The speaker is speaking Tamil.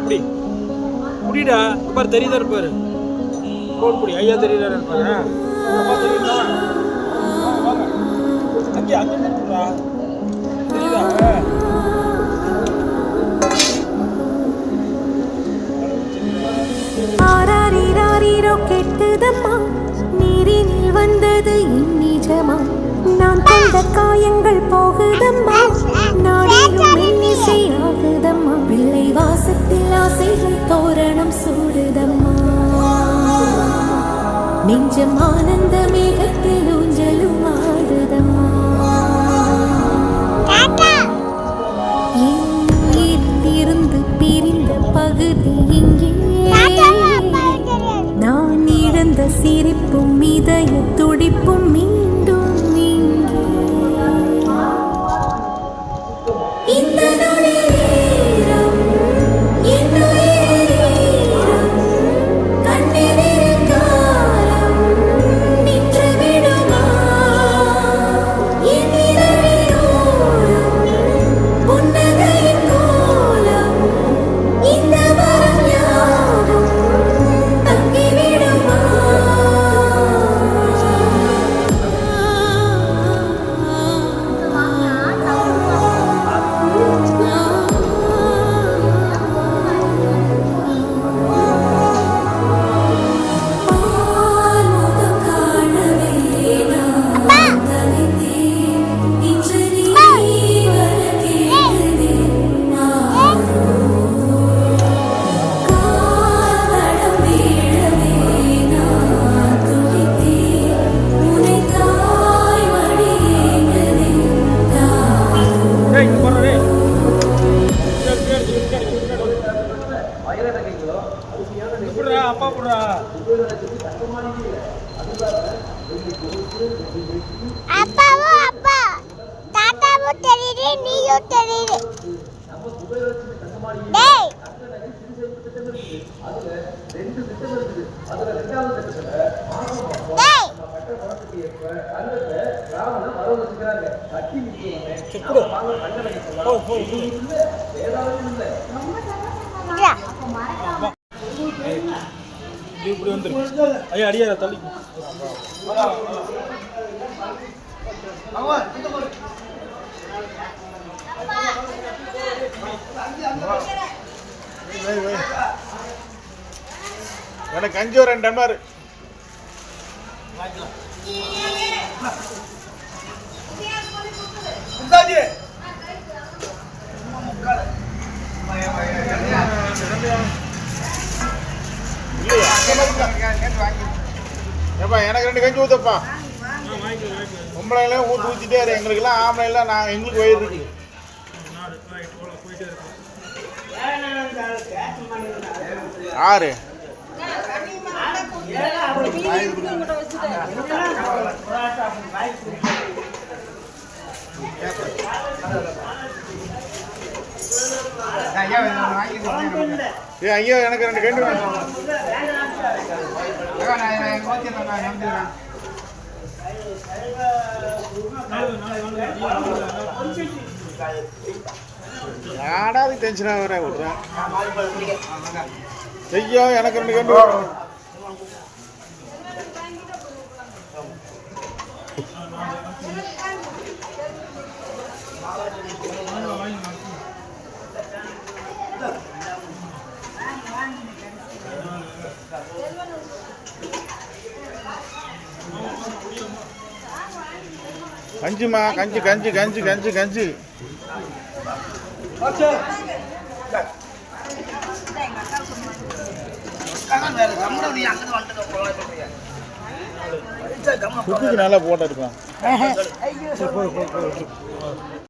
புடி புடிடா. பாரு தெரியுதா இருப்பாரு. போன் புடி. ஐயா தெரியுதா இருப்பாரு. அப்பா தெரியுதா? வாங்க அங்கே அங்கே நின்றுடா. தெரியுதா? ஆராரிராரிரோ கெட்டதம்மா, நீரினில் வந்தது நிஜமா. நான் கண்ட காயங்கள் போகுதம்மா, நாடியும் மெல்லிசை ஆகுதம்மா. பிள்ளை வாசத்தில் ஆசைகள் தோரணம் சூடுதம்மா. நெஞ்சம் ஆனந்த மேகத்தில் ஊஞ்சலும் ஆடுதம்மா. இருந்து பிரிந்த பகுதி இங்கே, நான் இழந்த சிரிப்பும் இதய துடிப்பும் மீண்டும் இங்கே. இந்த நொடி நேரம் என்னுயிரம் கண்ணெதிரில் காலம் நின்று விடுமா. என் இதழினோரம் புன்னகையின் கோலம், இந்த வரம் யாவும் தங்கிவிடுமா. பால்முகம் காணவே நான் தவித்தேன். இன்று நீ வர கேட்டதே காதடம் வீழவே நான் துடித்தேன். உன்னை தாய் மடி ஏங்கவே டேய் இங்க போறா டேய். புடுடா அப்பா புடுடா. அப்பாவும் அப்பா தாத்தாவும் தெரியுது, நீயும் தெரியுது. டேய் டேய் புடு. போ போ. இந்தா. இப்படி வந்துரு. ஐயா அடியாத தள்ளி. எனக்கு 5 ஒரு 2 டம்ளர். ஏப்பா எனக்கு 2 கஞ்சி ஊற்றப்பா. பொம்பளைங்களாம் ஊற்றிட்டே இரு. எங்களுக்கெல்லாம் ஆம்பளைலாம் நான் எங்களுக்கு வயிறு இருக்கு. ஆறு ஐயா எனக்கு 2 கண்டு வேணும். யாடாவது டென்ஷனாக வர விட்றேன். ஐயா எனக்கு 2 கண்டு வேணும். கஞ்சிமா கஞ்சி கஞ்சி கஞ்சி கஞ்சி கஞ்சி. குட்டிக்கு நல்லா போட்டா இருக்கலாம்.